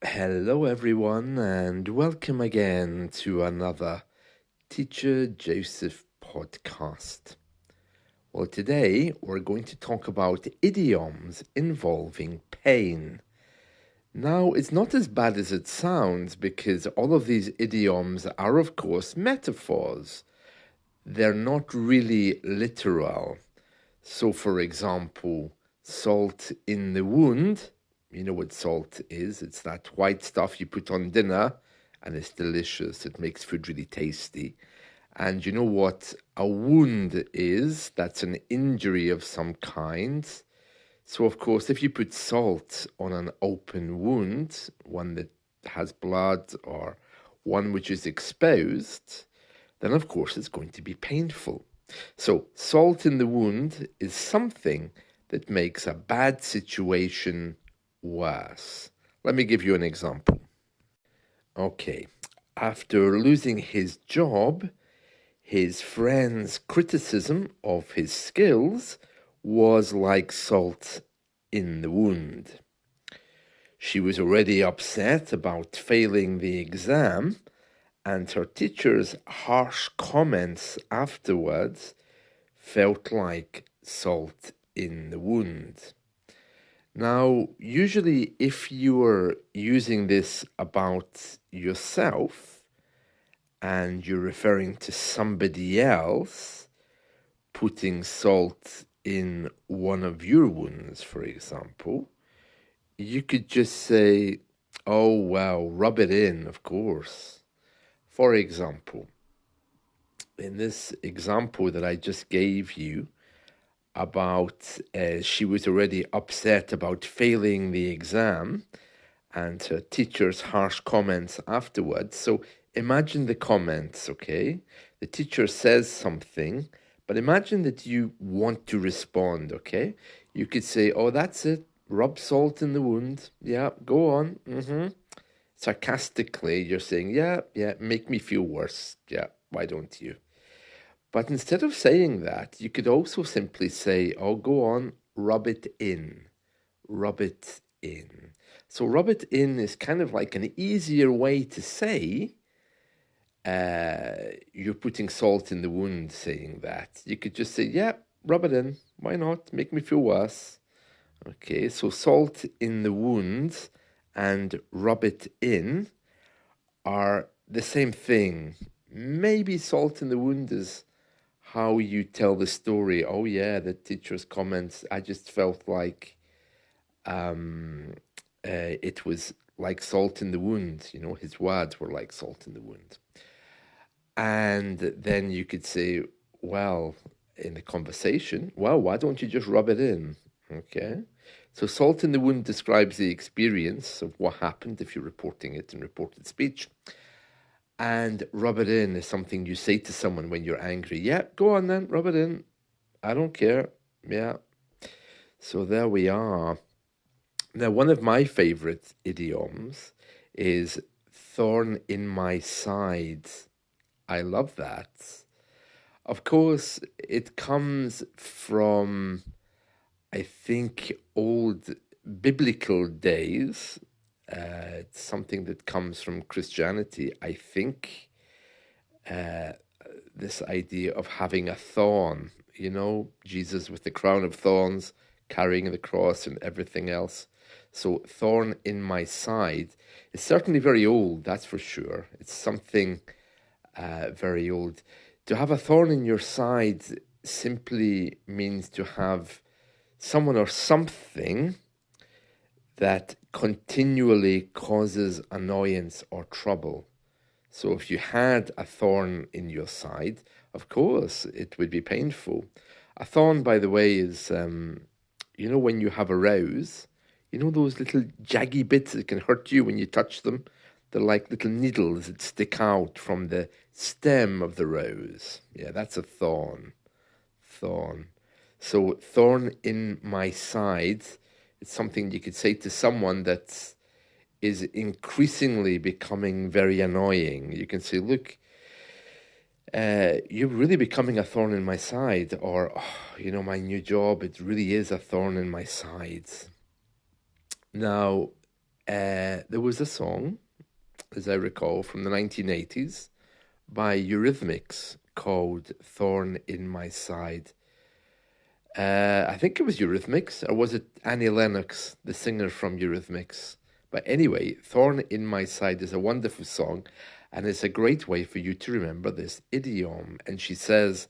Hello, everyone, and welcome again to another Teacher Joseph podcast. Well, today we're going to talk about idioms involving pain. Now, it's not as bad as it sounds because all of these idioms are, of course, metaphors. They're not really literal. So, for example, salt in the wound. You know what salt is? It's that white stuff you put on dinner and it's delicious. It makes food really tasty. And you know what a wound is? That's an injury of some kind. So, of course, if you put salt on an open wound, one that has blood or one which is exposed, then of course it's going to be painful. So, salt in the wound is something that makes a bad situation worse. Let me give you an example. Okay, after losing his job, his friend's criticism of his skills was like salt in the wound. She was already upset about failing the exam, and her teacher's harsh comments afterwards felt like salt in the wound. Now, usually, if you are using this about yourself and you're referring to somebody else, putting salt in one of your wounds, for example, you could just say, oh, well, rub it in, of course. For example, in this example that I just gave you about she was already upset about failing the exam and her teacher's harsh comments afterwards. So imagine the comments, okay? The teacher says something, but imagine that you want to respond, okay? You could say, oh, that's it. Rub salt in the wound. Yeah, go on. Sarcastically, you're saying, yeah, make me feel worse. Yeah, why don't you? But instead of saying that, you could also simply say, oh, go on, rub it in. Rub it in. So, rub it in is kind of like an easier way to say you're putting salt in the wound, saying that. You could just say, yeah, rub it in. Why not? Make me feel worse. Okay, so salt in the wound and rub it in are the same thing. Maybe salt in the wound is how you tell the story. Oh yeah, the teacher's comments. I just felt like it was like salt in the wound. You know, his words were like salt in the wound. And then you could say, well, in the conversation, well, why don't you just rub it in? Okay. So salt in the wound describes the experience of what happened if you're reporting it in reported speech. And rub it in is something you say to someone when you're angry. Yeah, go on then, rub it in. I don't care. Yeah. So there we are. Now, one of my favorite idioms is thorn in my side. I love that. Of course, it comes from, I think, old biblical days. It's something that comes from Christianity, I think. This idea of having a thorn, you know, Jesus with the crown of thorns, carrying the cross and everything else. So, thorn in my side is certainly very old, that's for sure. It's something very old. To have a thorn in your side simply means to have someone or something that continually causes annoyance or trouble. So if you had a thorn in your side, of course, it would be painful. A thorn, by the way, is, you know, when you have a rose, you know those little jaggy bits that can hurt you when you touch them? They're like little needles that stick out from the stem of the rose. Yeah, that's a thorn. Thorn. So, thorn in my side, it's something you could say to someone that is increasingly becoming very annoying. You can say, look, you're really becoming a thorn in my side, or, oh, you know, my new job, it really is a thorn in my side. Now, there was a song, as I recall, from the 1980s by Eurythmics called Thorn in My Side. I think it was Eurythmics, or was it Annie Lennox, the singer from Eurythmics? But anyway, Thorn in My Side is a wonderful song, and it's a great way for you to remember this idiom. And she says,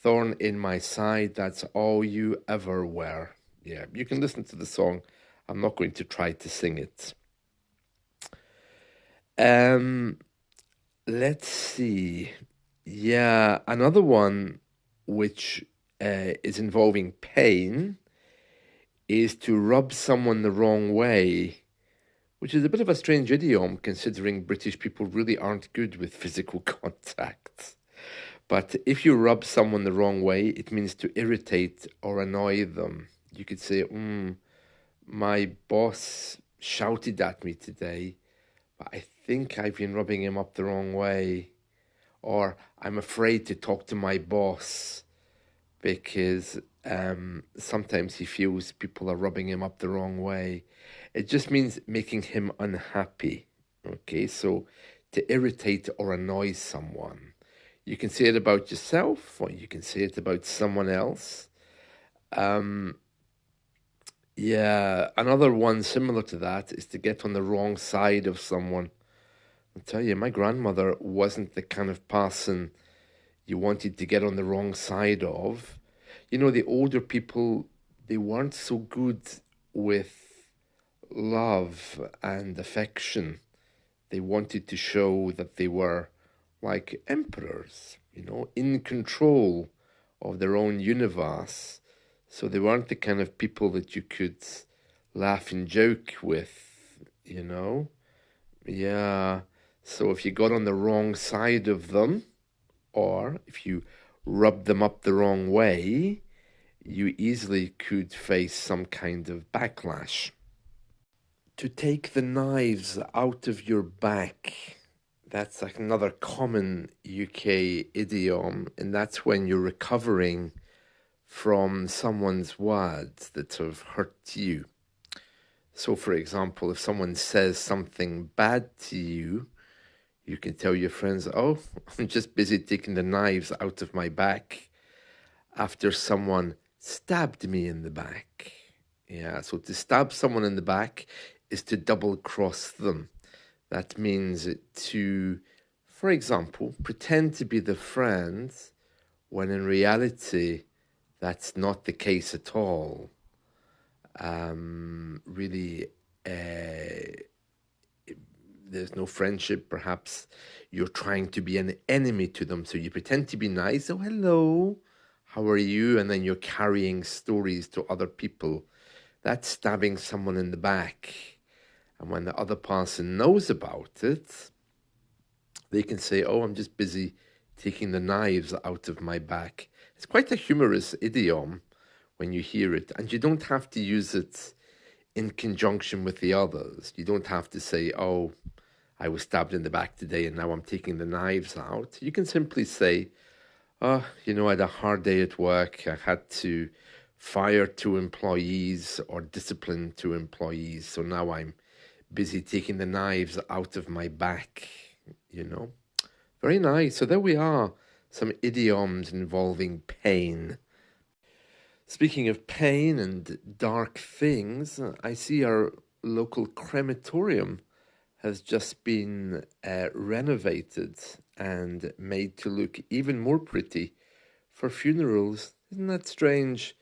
Thorn in my side, that's all you ever were. Yeah, you can listen to the song. I'm not going to try to sing it. Let's see. Yeah, another one which is involving pain is to rub someone the wrong way, which is a bit of a strange idiom considering British people really aren't good with physical contact. But if you rub someone the wrong way, it means to irritate or annoy them. You could say, my boss shouted at me today, but I think I've been rubbing him up the wrong way. Or I'm afraid to talk to my boss because sometimes he feels people are rubbing him up the wrong way. It just means making him unhappy. Okay, so to irritate or annoy someone. You can say it about yourself or you can say it about someone else. Yeah, another one similar to that is to get on the wrong side of someone. I'll tell you, my grandmother wasn't the kind of person you wanted to get on the wrong side of. You know, the older people, they weren't so good with love and affection. They wanted to show that they were like emperors, you know, in control of their own universe. So they weren't the kind of people that you could laugh and joke with, you know? Yeah. So if you got on the wrong side of them, or if you rubbed them up the wrong way, you easily could face some kind of backlash. To take the knives out of your back, that's like another common UK idiom, and that's when you're recovering from someone's words that have hurt you. So, for example, if someone says something bad to you, you can tell your friends, oh, I'm just busy taking the knives out of my back after someone stabbed me in the back. Yeah, so to stab someone in the back is to double cross them. That means to, for example, pretend to be the friend when in reality that's not the case at all. Really, there's no friendship. Perhaps you're trying to be an enemy to them. So you pretend to be nice. Oh, hello. How are you? And then you're carrying stories to other people. That's stabbing someone in the back. And when the other person knows about it, they can say, oh, I'm just busy taking the knives out of my back. It's quite a humorous idiom when you hear it. And you don't have to use it in conjunction with the others. You don't have to say, oh, I was stabbed in the back today and now I'm taking the knives out. You can simply say, oh, you know, I had a hard day at work. I had to fire 2 employees or discipline 2 employees. So now I'm busy taking the knives out of my back, you know. Very nice. So there we are, some idioms involving pain. Speaking of pain and dark things, I see our local crematorium has just been renovated and made to look even more pretty for funerals. Isn't that strange?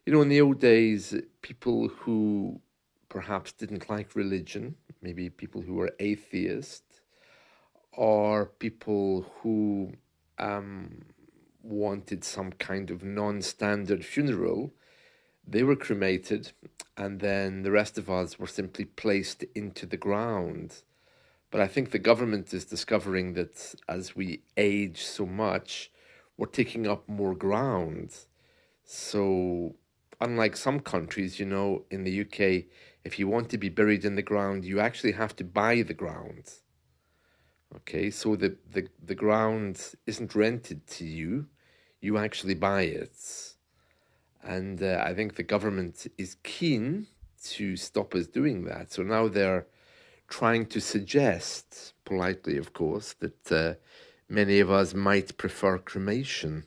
You know, in the old days, people who perhaps didn't like religion, maybe people who were atheist, or people who wanted some kind of non-standard funeral, they were cremated, and then the rest of us were simply placed into the ground. But I think the government is discovering that as we age so much, we're taking up more ground. So, unlike some countries, you know, in the UK, if you want to be buried in the ground, you actually have to buy the ground. Okay, so the ground isn't rented to you, you actually buy it. And I think the government is keen to stop us doing that. So now they're trying to suggest, politely of course, that many of us might prefer cremation.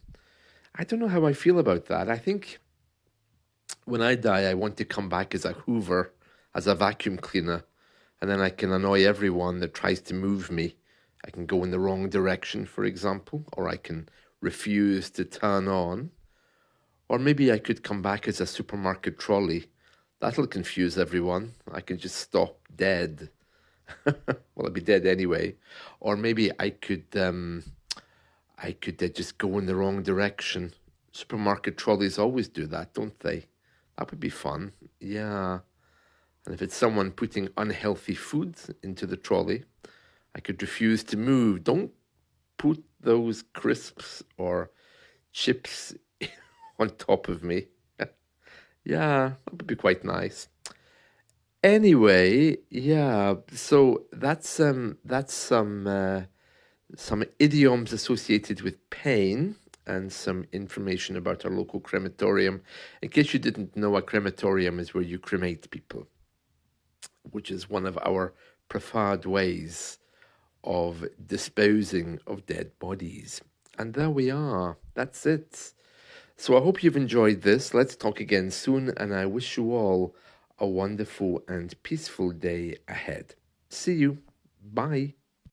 I don't know how I feel about that. I think when I die, I want to come back as a Hoover, as a vacuum cleaner, and then I can annoy everyone that tries to move me. I can go in the wrong direction, for example, or I can refuse to turn on. Or maybe I could come back as a supermarket trolley. That'll confuse everyone. I can just stop dead. Well, I'd be dead anyway. Or maybe I could just go in the wrong direction. Supermarket trolleys always do that, don't they? That would be fun. Yeah. And if it's someone putting unhealthy food into the trolley, I could refuse to move. Don't put those crisps or chips on top of me. Yeah, that would be quite nice. Anyway, yeah, so that's some idioms associated with pain and some information about our local crematorium. In case you didn't know, a crematorium is where you cremate people, which is one of our preferred ways of disposing of dead bodies. And there we are. That's it. So I hope you've enjoyed this. Let's talk again soon, and I wish you all a wonderful and peaceful day ahead. See you. Bye.